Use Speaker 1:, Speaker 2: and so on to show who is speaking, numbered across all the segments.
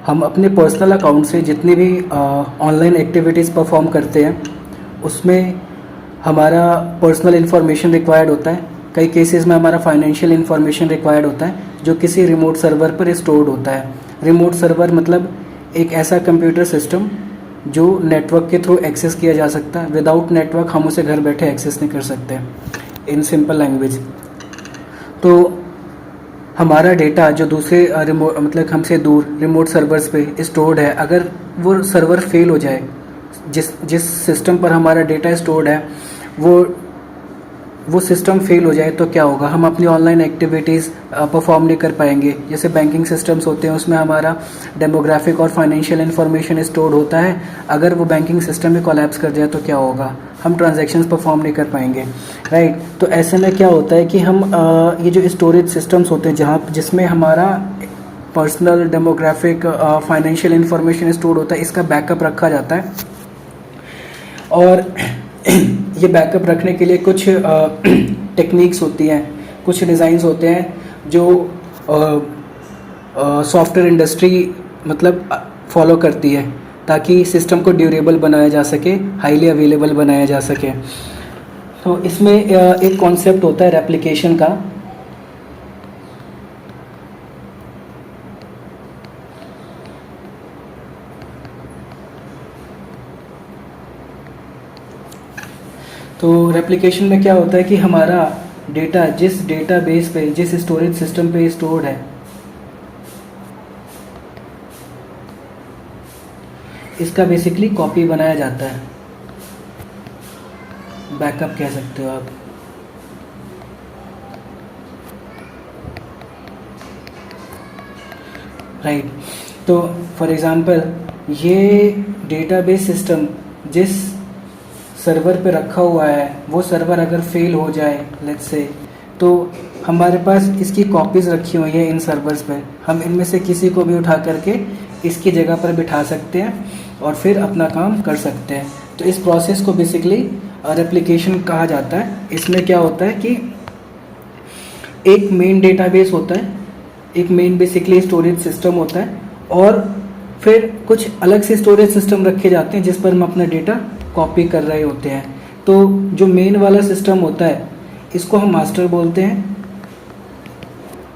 Speaker 1: हम अपने personal account से जितनी भी ऑनलाइन एक्टिविटीज़ परफॉर्म करते हैं उसमें हमारा पर्सनल इन्फॉर्मेशन रिक्वायर्ड होता है। कई केसेस में हमारा फाइनेंशियल इन्फॉर्मेशन रिक्वायर्ड होता है जो किसी रिमोट सर्वर पर स्टोर्ड होता है। रिमोट सर्वर मतलब एक ऐसा कंप्यूटर सिस्टम जो नेटवर्क के थ्रू एक्सेस किया जा सकता है। विदाउट नेटवर्क हम उसे घर बैठे एक्सेस नहीं कर सकते। इन सिंपल लैंग्वेज तो हमारा डेटा जो दूसरे मतलब हमसे दूर रिमोट सर्वर्स पे स्टोर्ड है, अगर वो सर्वर फेल हो जाए, जिस सिस्टम पर हमारा डेटा स्टोर्ड है वो सिस्टम फेल हो जाए तो क्या होगा? हम अपनी ऑनलाइन एक्टिविटीज़ परफॉर्म नहीं कर पाएंगे। जैसे बैंकिंग सिस्टम्स होते हैं उसमें हमारा डेमोग्राफिक और फाइनेंशियल इन्फॉर्मेशन स्टोर्ड होता है। अगर वो बैंकिंग सिस्टम में कोलैप्स कर जाए तो क्या होगा? हम ट्रांजैक्शंस परफॉर्म नहीं कर पाएंगे, राइट। तो ऐसे में क्या होता है कि हम ये जो स्टोरेज सिस्टम्स होते हैं जिसमें हमारा personal demographic financial information store होता है, इसका बैकअप रखा जाता है। और ये बैकअप रखने के लिए कुछ टेक्निक्स होती हैं, कुछ डिज़ाइंस होते हैं जो सॉफ्टवेयर इंडस्ट्री मतलब फॉलो करती है ताकि सिस्टम को ड्यूरेबल बनाया जा सके, हाईली अवेलेबल बनाया जा सके। तो इसमें एक कॉन्सेप्ट होता है रेप्लिकेशन का। तो रेप्लिकेशन में क्या होता है कि हमारा डेटा जिस डेटाबेस पे, जिस स्टोरेज सिस्टम पे स्टोर्ड है, इसका बेसिकली कॉपी बनाया जाता है। बैकअप कह सकते हो आप। राइट। तो फॉर एग्जांपल ये डेटाबेस सिस्टम जिस सर्वर पे रखा हुआ है वो सर्वर अगर फेल हो जाए लेट्स से, तो हमारे पास इसकी कॉपीज़ रखी हुई है इन सर्वर्स पे। हम इनमें से किसी को भी उठा करके इसकी जगह पर बिठा सकते हैं और फिर अपना काम कर सकते हैं। तो इस प्रोसेस को बेसिकली रेप्लिकेशन कहा जाता है। इसमें क्या होता है कि एक मेन डेटाबेस होता है, एक मेन बेसिकली स्टोरेज सिस्टम होता है, और फिर कुछ अलग से स्टोरेज सिस्टम रखे जाते हैं जिस पर हम अपना डेटा कॉपी कर रहे होते हैं। तो जो मेन वाला सिस्टम होता है इसको हम मास्टर बोलते हैं,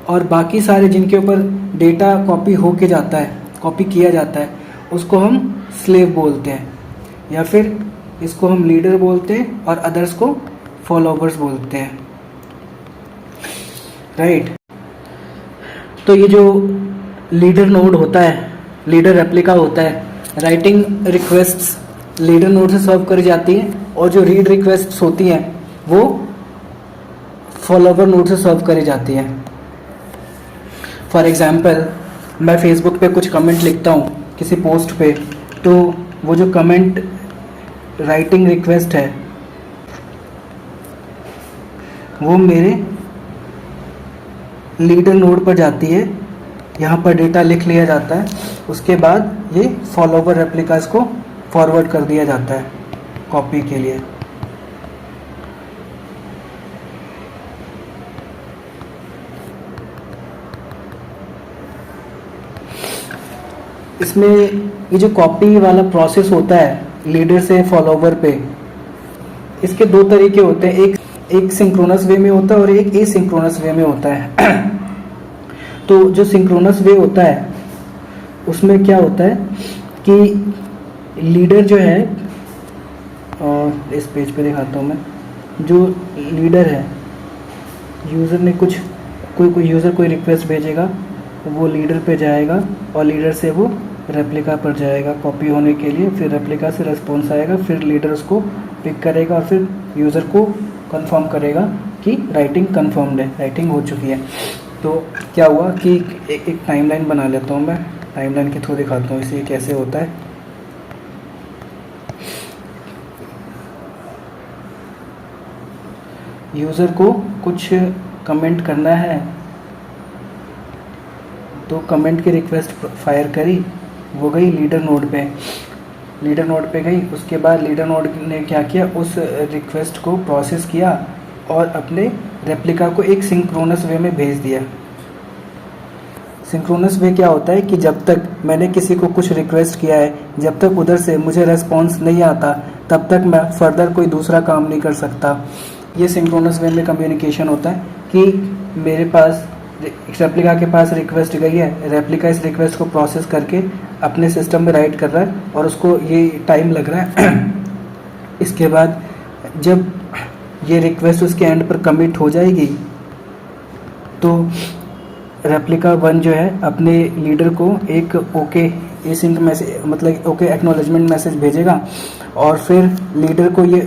Speaker 1: और बाकी सारे जिनके ऊपर डेटा कॉपी होके जाता है, कॉपी किया जाता है, उसको हम स्लेव बोलते हैं, या फिर इसको हम लीडर बोलते हैं और अदर्स को फॉलोवर्स बोलते हैं, राइट। तो ये जो लीडर नोड होता है, लीडर रेप्लिका होता है, राइटिंग रिक्वेस्ट्स लीडर नोड से सर्व करी जाती है, और जो रीड रिक्वेस्ट्स होती हैं वो फॉलोवर नोड से सर्व करी जाती हैं। फॉर एग्जांपल मैं फेसबुक पे कुछ कमेंट लिखता हूँ किसी पोस्ट पे, तो वो जो कमेंट राइटिंग रिक्वेस्ट है वो मेरे लीडर नोड पर जाती है। यहाँ पर डेटा लिख लिया जाता है, उसके बाद ये फॉलोवर रेप्लिकास को फॉरवर्ड कर दिया जाता है कॉपी के लिए। इसमें ये जो कॉपी वाला प्रोसेस होता है लीडर से फॉलोवर पे, इसके दो तरीके होते हैं। एक सिंक्रोनस वे में होता है और एक एसिंक्रोनस वे में होता है। तो जो सिंक्रोनस वे होता है उसमें क्या होता है कि लीडर जो है, इस पेज पे दिखाता हूँ मैं, जो लीडर है, यूज़र ने कोई यूज़र कोई रिक्वेस्ट भेजेगा, वो लीडर पे जाएगा और लीडर से वो रेप्लिका पर जाएगा कॉपी होने के लिए। फिर रेप्लिका से रिस्पॉन्स आएगा, फिर लीडर उसको पिक करेगा और फिर यूज़र को कंफर्म करेगा कि राइटिंग कंफर्म्ड है, राइटिंग हो चुकी है। तो क्या हुआ कि एक टाइमलाइन बना लेता हूँ मैं, टाइमलाइन के थ्रू दिखाता हूँ इसे कैसे होता है। यूज़र को कुछ कमेंट करना है, तो कमेंट की रिक्वेस्ट फायर करी, वो गई लीडर नोड पे गई। उसके बाद लीडर नोड ने क्या किया, उस रिक्वेस्ट को प्रोसेस किया और अपने रेप्लिका को एक सिंक्रोनस वे में भेज दिया। सिंक्रोनस वे क्या होता है कि जब तक मैंने किसी को कुछ रिक्वेस्ट किया है, जब तक उधर से मुझे रेस्पॉन्स नहीं आता, तब तक मैं फर्दर कोई दूसरा काम नहीं कर सकता। ये सिंक्रोनस वे में कम्युनिकेशन होता है कि मेरे पास रेप्लिका के पास रिक्वेस्ट गई है, रेप्लिका इस रिक्वेस्ट को प्रोसेस करके अपने सिस्टम में राइट कर रहा है और उसको ये टाइम लग रहा है। इसके बाद जब ये रिक्वेस्ट उसके एंड पर कमिट हो जाएगी तो रेप्लिका 1 जो है अपने लीडर को एक ओके एसिंक मैसेज, मतलब ओके एक्नॉलेजमेंट मैसेज भेजेगा और फिर लीडर को ये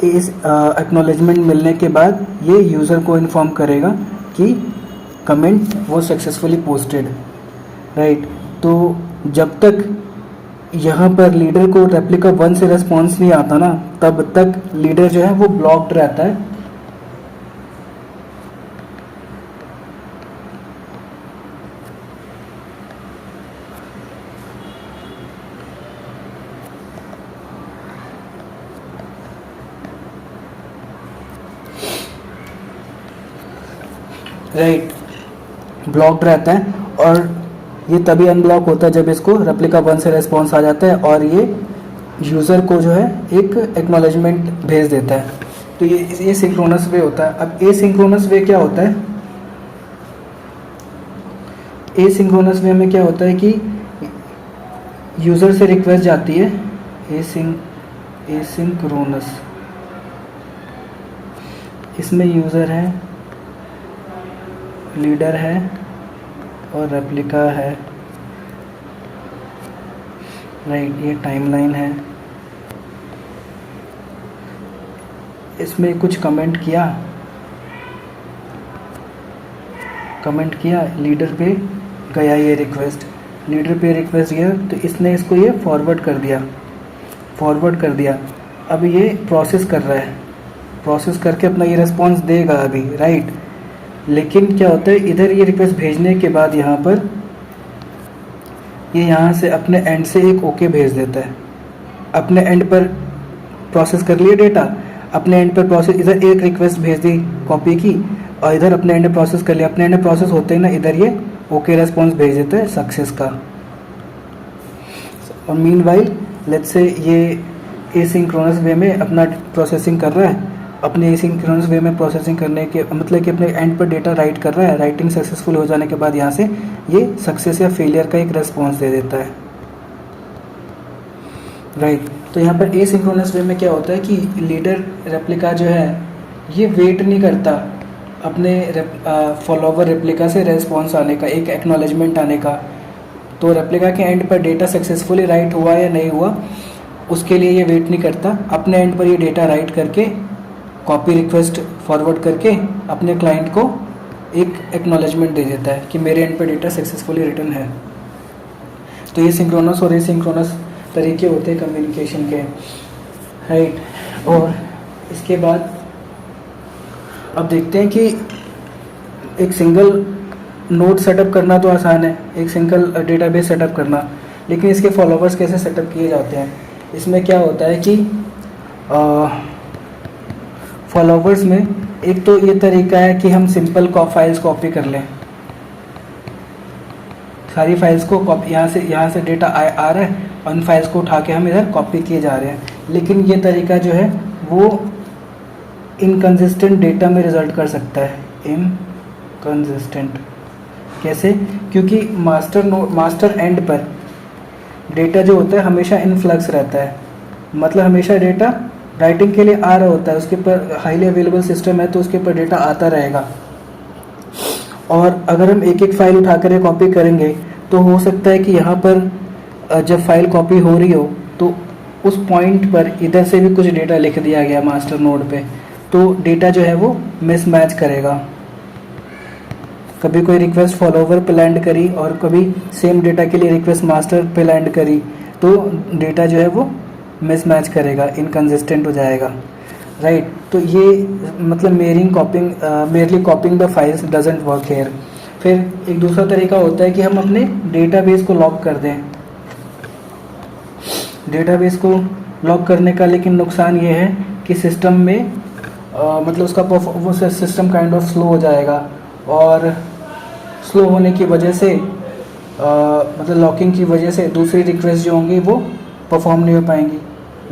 Speaker 1: इस एक्नॉलेजमेंट मिलने के बाद ये यूज़र को इन्फॉर्म करेगा कि कमेंट वो सक्सेसफुली पोस्टेड, राइट। तो जब तक यहाँ पर लीडर को रेप्लिका 1 से रेस्पॉन्स नहीं आता ना, तब तक लीडर जो है वो ब्लॉक्ड रहता है। राइट, ब्लॉक्ड रहता है और ये तभी अनब्लॉक होता है जब इसको रेप्लिका 1 से रेस्पॉन्स आ जाता है और ये यूज़र को जो है एक एक्नॉलेजमेंट भेज देता है। तो ये सिंक्रोनस वे होता है। अब एसिंक्रोनस वे क्या होता है? एसिंक्रोनस वे में क्या होता है कि यूज़र से रिक्वेस्ट जाती है, एसिंक्रोनस, इसमें यूज़र है, लीडर है और रेप्लिका है, राइट। ये टाइमलाइन है। इसमें कुछ कमेंट किया लीडर पे गया ये रिक्वेस्ट, लीडर पे रिक्वेस्ट गया तो इसने इसको ये फॉरवर्ड कर दिया। अब ये प्रोसेस कर रहा है, प्रोसेस करके अपना ये रिस्पॉन्स देगा अभी, राइट। लेकिन क्या होता है, इधर ये रिक्वेस्ट भेजने के बाद यहाँ पर ये यहाँ से अपने एंड से एक ओके भेज देता है। अपने एंड पर प्रोसेस कर लिया डेटा, अपने एंड पर प्रोसेस, इधर एक रिक्वेस्ट भेज दी कॉपी की और इधर अपने एंड प्रोसेस कर लिया। अपने एंड प्रोसेस होते ही ना इधर ये ओके रेस्पॉन्स भेज देता है सक्सेस का। और मीनवाइल लेट्स से ये एसिंक्रोनस वे में अपना प्रोसेसिंग कर रहा है, अपने एसिंक्रोनस वे में प्रोसेसिंग करने के मतलब कि अपने एंड पर डेटा राइट कर रहा है। राइटिंग सक्सेसफुल हो जाने के बाद यहाँ से ये सक्सेस या फेलियर का एक रेस्पॉन्स दे देता है, राइट। तो यहाँ पर एसिंक्रोनस वे में क्या होता है कि लीडर रेप्लिका जो है ये वेट नहीं करता अपने फॉलोवर रेप्लिका से रेस्पॉन्स आने का, एक एक्नॉलेजमेंट आने का। तो रेप्लिका के एंड पर डेटा सक्सेसफुली राइट हुआ या नहीं हुआ उसके लिए ये वेट नहीं करता, अपने एंड पर ये डेटा राइट करके कॉपी रिक्वेस्ट फॉरवर्ड करके अपने क्लाइंट को एक एक्नॉलेजमेंट दे देता है कि मेरे एंड पर डेटा सक्सेसफुली रिटर्न है। तो ये सिंक्रोनस और एसिंक्रोनस तरीके होते हैं कम्युनिकेशन के, राइट। और इसके बाद अब देखते हैं कि एक सिंगल नोड सेटअप करना तो आसान है, एक सिंगल डेटाबेस सेटअप करना, लेकिन इसके फॉलोवर्स कैसे सेटअप किए जाते हैं। इसमें क्या होता है कि फॉलोवर्स में एक तो ये तरीका है कि हम सिंपल फाइल्स कॉपी कर लें, सारी फाइल्स को कॉपी, यहाँ से डेटा आ रहा है और उन फाइल्स को उठा के हम इधर कॉपी किए जा रहे हैं। लेकिन ये तरीका जो है वो इनकंसिस्टेंट डेटा में रिजल्ट कर सकता है। इनकंसिस्टेंट कैसे? क्योंकि मास्टर एंड पर डेटा जो होता है हमेशा इनफ्लक्स रहता है, मतलब हमेशा डेटा राइटिंग के लिए आ रहा होता है, उसके ऊपर हाईली अवेलेबल सिस्टम है तो उसके ऊपर डेटा आता रहेगा। और अगर हम एक एक फाइल उठाकर कॉपी करेंगे तो हो सकता है कि यहाँ पर जब फाइल कॉपी हो रही हो तो उस पॉइंट पर इधर से भी कुछ डेटा लिख दिया गया मास्टर नोड पे, तो डेटा जो है वो मिसमैच करेगा। कभी कोई रिक्वेस्ट फॉलोवर पे लैंड करी और कभी सेम डेटा के लिए रिक्वेस्ट मास्टर पे लैंड करी तो डेटा जो है वो मिसमैच करेगा, इनकंसिस्टेंट हो जाएगा, राइट। तो ये मतलब merely copying the files doesn't work here. फिर एक दूसरा तरीका होता है कि हम अपने डेटाबेस को लॉक कर दें। डेटाबेस को लॉक करने का लेकिन नुकसान ये है कि सिस्टम में मतलब उसका वो सिस्टम काइंड ऑफ स्लो हो जाएगा और स्लो होने की वजह से मतलब लॉकिंग की वजह से दूसरी रिक्वेस्ट जो होंगी वो परफॉर्म नहीं हो पाएंगी,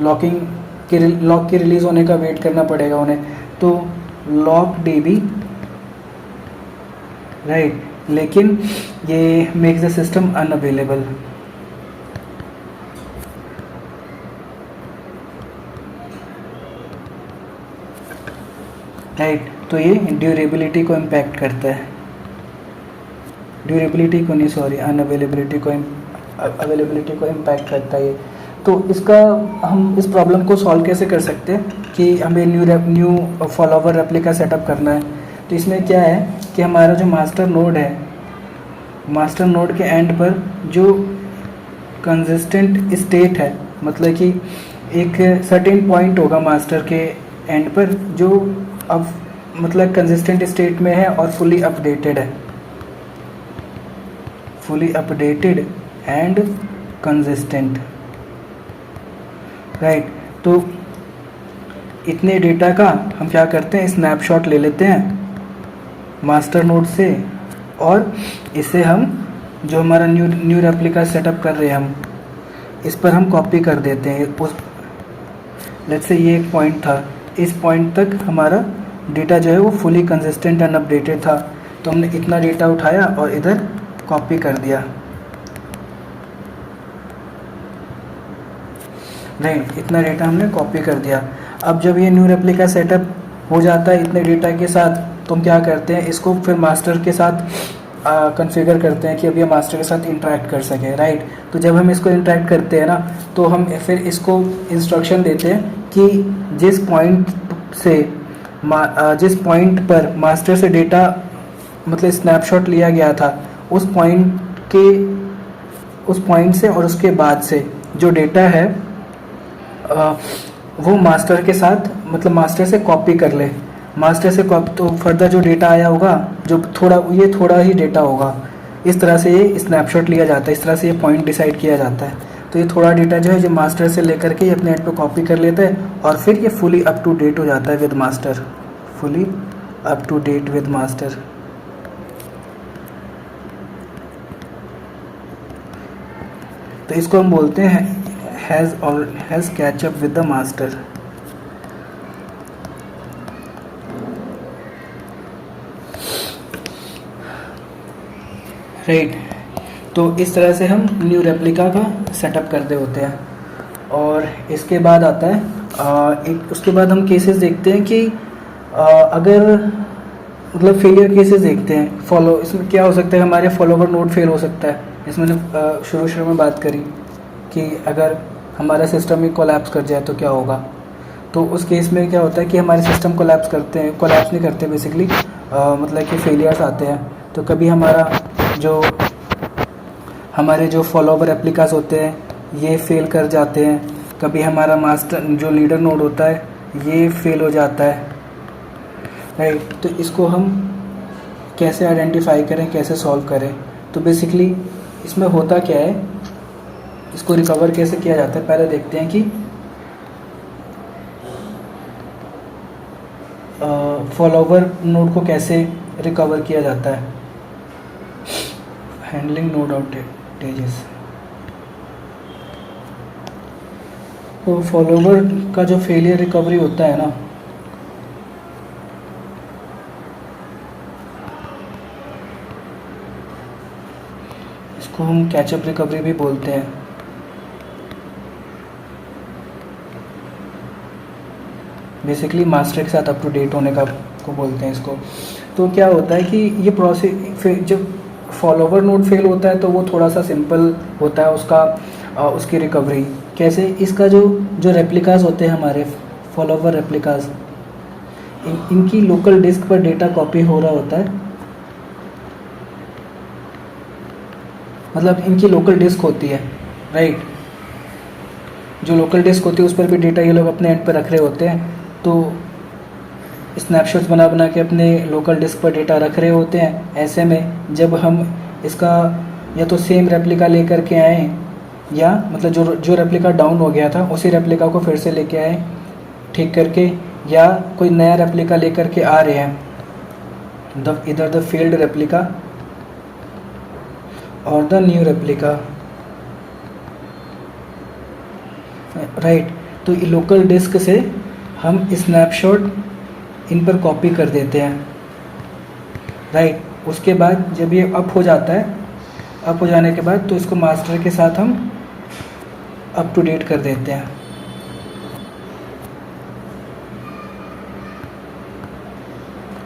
Speaker 1: लॉक के रिलीज़ होने का वेट करना पड़ेगा उन्हें। तो लॉक DB, राइट, लेकिन ये makes the system unavailable. Right, तो ये ड्यूरेबिलिटी को इम्पैक्ट करता है, ड्यूरेबिलिटी को नहीं, सॉरी, अनअवेलेबिलिटी को, अवेलेबिलिटी को इम्पैक्ट करता है ये। तो इसका हम इस प्रॉब्लम को सॉल्व कैसे कर सकते हैं कि हमें न्यू फॉलोवर रेप्लिका सेटअप करना है। तो इसमें क्या है कि हमारा जो मास्टर नोड है, मास्टर नोड के एंड पर जो कंसिस्टेंट स्टेट है, मतलब कि एक सर्टेन पॉइंट होगा मास्टर के एंड पर जो अब मतलब कंसिस्टेंट स्टेट में है और फुली अपडेटेड है, fully updated and consistent, right. तो इतने डेटा का हम क्या करते हैं, स्नैपशॉट ले लेते हैं मास्टर नोड से, और इसे हम जो हमारा न्यू रेप्लिका सेटअप कर रहे हैं हम इस पर हम कॉपी कर देते हैं। उस लेट्स से ये एक पॉइंट था, इस पॉइंट तक हमारा डेटा जो है वो फुली कंसिस्टेंट एंड अपडेटेड था, तो हमने इतना डेटा उठाया और इधर कॉपी कर दिया, राइट, इतना डेटा हमने कॉपी कर दिया। अब जब ये न्यू रेप्लिका सेटअप हो जाता है इतने डेटा के साथ, तो हम क्या करते हैं, इसको फिर मास्टर के साथ कॉन्फ़िगर करते हैं कि अब ये मास्टर के साथ इंटरेक्ट कर सके, राइट। तो जब हम इसको इंटरेक्ट करते हैं ना, तो हम फिर इसको इंस्ट्रक्शन देते हैं कि जिस पॉइंट पर मास्टर से डेटा मतलब स्नैपशॉट लिया गया था, उस पॉइंट से और उसके बाद से जो डेटा है वो मास्टर के साथ मतलब मास्टर से कॉपी कर ले, मास्टर से कॉपी, तो फर्दर जो डेटा आया होगा जो थोड़ा ही डेटा होगा, इस तरह से ये स्नैपशॉट लिया जाता है, इस तरह से ये पॉइंट डिसाइड किया जाता है। तो ये थोड़ा डेटा जो है जो मास्टर से लेकर के ये अपने एंड पे कॉपी कर लेता है और फिर ये फुली अप टू डेट हो जाता है with master, fully up to date with master. तो इसको हम बोलते हैं has catch up with the master. Right, तो इस तरह से हम न्यू रेप्लिका का सेटअप करते होते हैं। और इसके बाद आता है उसके बाद हम केसेस देखते हैं कि अगर मतलब फेलियर केसेस देखते हैं। इसमें क्या हो सकता है, हमारे फॉलोवर नोड फेल हो सकता है, इसमें शुरू में बात करी कि अगर हमारा सिस्टम ही कोलैप्स कर जाए तो क्या होगा। तो उस केस में क्या होता है कि हमारे सिस्टम कोलैप्स नहीं करते बेसिकली, मतलब कि फेलियर्स आते हैं। तो कभी हमारे जो फॉलोवर रेप्लिकास होते हैं ये फेल कर जाते हैं, कभी हमारा मास्टर जो लीडर नोड होता है ये फेल हो जाता है, राइट। तो इसको हम कैसे आइडेंटिफाई करें, कैसे सॉल्व करें। तो बेसिकली इसमें होता क्या है, इसको रिकवर कैसे किया जाता है, पहले देखते हैं कि फॉलोवर नोड को कैसे रिकवर किया जाता है। Handling node outages. तो फॉलोवर का जो फेलियर रिकवरी होता है ना, इसको हम कैचअप रिकवरी भी बोलते हैं। बेसिकली मास्टर के साथ अप टू डेट होने का को बोलते हैं इसको। तो क्या होता है कि ये प्रोसेस जब फॉलोवर नोड फेल होता है तो वो थोड़ा सा सिंपल होता है उसकी रिकवरी कैसे। इसका जो रेप्लिकास होते हैं हमारे फॉलोवर रेप्लिकास, इनकी लोकल डिस्क पर डेटा कॉपी हो रहा होता है, मतलब इनकी लोकल डिस्क होती है, राइट। जो लोकल डिस्क होती है उस पर भी डेटा ये लोग अपने एंड पर रख रहे होते हैं। तो स्नैपशॉट्स बना के अपने लोकल डिस्क पर डेटा रख रहे होते हैं। ऐसे में जब हम इसका या तो सेम रेप्लिका लेकर के आए, या मतलब जो रेप्लिका डाउन हो गया था उसी रेप्लिका को फिर से लेके आए ठीक करके, या कोई नया रेप्लिका लेकर के आ रहे हैं, इधर द फेल्ड रेप्लिका और द न्यू रेप्लिका, राइट। तो लोकल डिस्क से हम स्नैपशॉट इन पर कॉपी कर देते हैं, राइट। उसके बाद जब ये अप हो जाता है, अप हो जाने के बाद तो इसको मास्टर के साथ हम अप टू डेट कर देते हैं।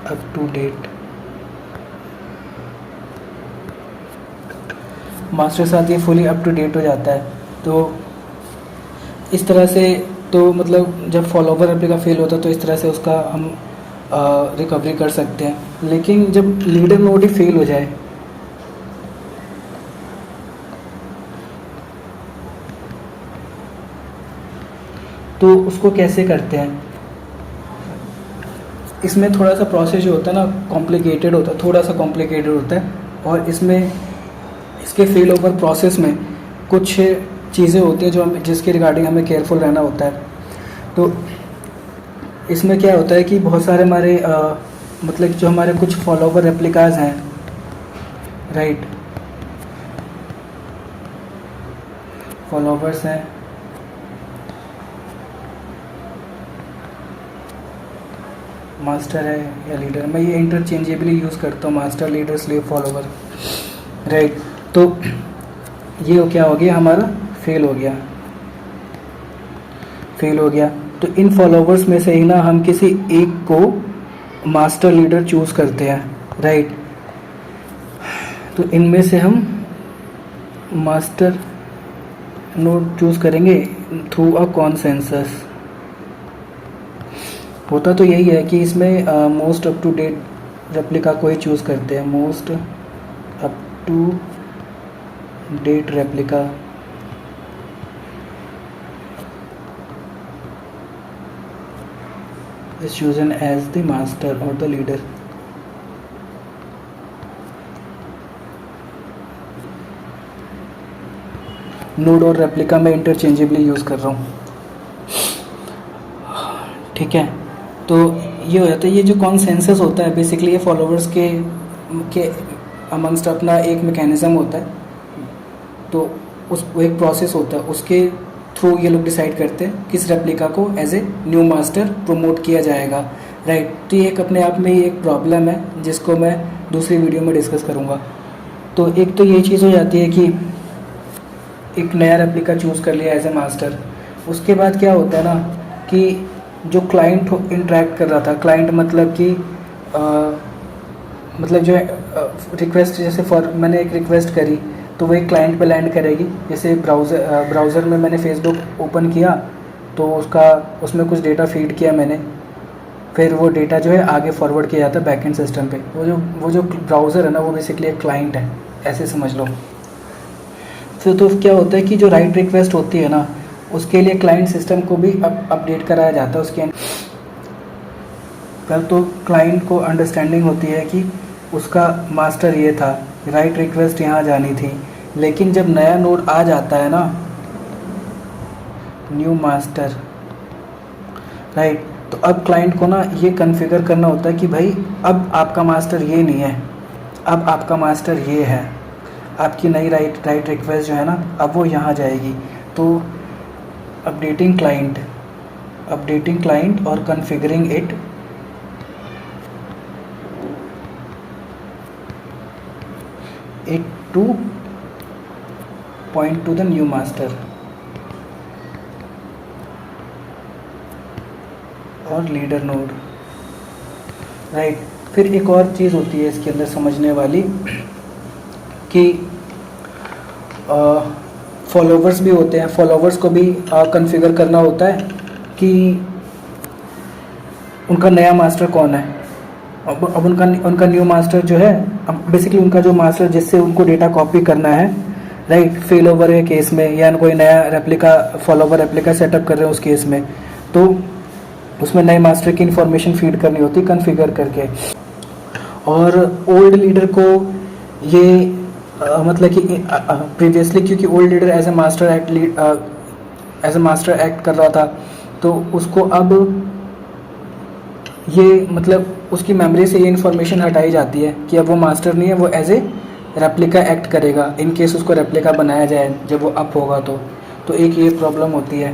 Speaker 1: अप टू डेट मास्टर के साथ ये फुली अप टू डेट हो जाता है। तो इस तरह से तो मतलब जब फॉलोवर रेप्लिका फेल होता है तो इस तरह से उसका हम रिकवरी कर सकते हैं। लेकिन जब लीडर नोड ही फेल हो जाए तो उसको कैसे करते हैं? इसमें थोड़ा सा प्रोसेस जो होता है ना कॉम्प्लिकेटेड होता है, थोड़ा सा कॉम्प्लिकेटेड होता है। और इसमें इसके फेल ओवर प्रोसेस में कुछ चीज़ें होती हैं जो हम जिसके रिगार्डिंग हमें केयरफुल रहना होता है। तो इसमें क्या होता है कि बहुत सारे हमारे मतलब जो हमारे कुछ फॉलोवर रेप्लिकाज हैं, राइट, फॉलोवर्स हैं, मास्टर है या लीडर, मैं ये इंटरचेंजेबली यूज़ करता हूँ, master, leader, slave, follower, right. तो ये क्या हो गया, हमारा फेल हो गया, फेल हो गया। तो इन फॉलोवर्स में से ही ना हम किसी एक को मास्टर लीडर चूज़ करते हैं, राइट। तो इनमें से हम मास्टर नोड चूज़ करेंगे थ्रू अ कॉन्सेंसस। होता तो यही है कि इसमें most up to date replica को ही चूज़ करते हैं, most up to date replica. is chosen as the master or the leader। Node और रेप्लिका में इंटरचेंजेबली यूज़ कर रहा हूँ, ठीक है। तो ये हो जाता है, ये जो कॉन्सेंसस होता है बेसिकली ये फॉलोवर्स के अमंगस्ट अपना एक मैकेनिज़्म होता है। तो उस वो एक प्रोसेस होता है, उसके थ्रू ये लोग डिसाइड करते हैं किस रेप्लिका को as a new master promote किया जाएगा, राइट। तो ये एक अपने आप में ही एक प्रॉब्लम है जिसको मैं दूसरी वीडियो में डिस्कस करूँगा। तो एक तो ये चीज़ हो जाती है कि एक नया रेप्लिका चूज़ कर लिया एज ए मास्टर। उसके बाद क्या होता है ना कि जो क्लाइंट इंटरेक्ट कर रहा था, क्लाइंट मतलब कि मतलब जो रिक्वेस्ट, जैसे मैंने एक रिक्वेस्ट करी तो वो एक क्लाइंट पे लैंड करेगी। जैसे ब्राउज़र में मैंने फेसबुक ओपन किया तो उसमें कुछ डेटा फीड किया मैंने, फिर वो डेटा जो है आगे फॉरवर्ड किया जाता है बैकएंड सिस्टम पे। वो जो ब्राउज़र है ना वो बेसिकली एक क्लाइंट है, ऐसे समझ लो। फिर तो क्या होता है कि जो राइट रिक्वेस्ट होती है ना उसके लिए क्लाइंट सिस्टम को भी अपडेट कराया जाता है उसके कल। तो क्लाइंट को अंडरस्टैंडिंग होती है कि उसका मास्टर ये था, राइट रिक्वेस्ट यहाँ जानी थी। लेकिन जब नया नोड आ जाता है ना, न्यू मास्टर, राइट, तो अब क्लाइंट को ना ये कॉन्फ़िगर करना होता है कि भाई अब आपका मास्टर ये नहीं है, अब आपका मास्टर ये है। आपकी नई राइट रिक्वेस्ट जो है ना अब वो यहाँ जाएगी। तो अपडेटिंग क्लाइंट और configuring it two point two the new master. और लीडर नोड, राइट। फिर एक और चीज़ होती है इसके अंदर समझने वाली कि फॉलोवर्स भी होते हैं। फॉलोवर्स को भी कॉन्फ़िगर करना होता है कि उनका नया मास्टर कौन है। अब उनका न्यू मास्टर जो है, बेसिकली उनका जो मास्टर जिससे उनको डेटा कॉपी करना है, राइट, फेल ओवर के केस में या कोई नया रेप्लिका फॉलोवर रेप्लिका सेटअप कर रहे हैं उस केस में, तो उसमें नए मास्टर की इन्फॉर्मेशन फीड करनी होती है कॉन्फ़िगर करके। और ओल्ड लीडर को ये मतलब कि प्रीवियसली क्योंकि old leader as a master act कर रहा था तो उसको अब ये मतलब उसकी मेमोरी से ये इन्फॉर्मेशन हटाई जाती है कि अब वो मास्टर नहीं है, वो एज ए रेप्लिका एक्ट करेगा इन केस उसको रेप्लिका बनाया जाए जब वो अप होगा तो एक ये प्रॉब्लम होती है।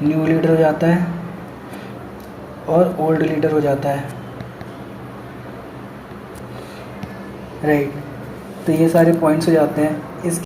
Speaker 1: न्यू लीडर हो जाता है और ओल्ड लीडर हो जाता है, राइट। तो ये सारे पॉइंट्स हो जाते हैं। इस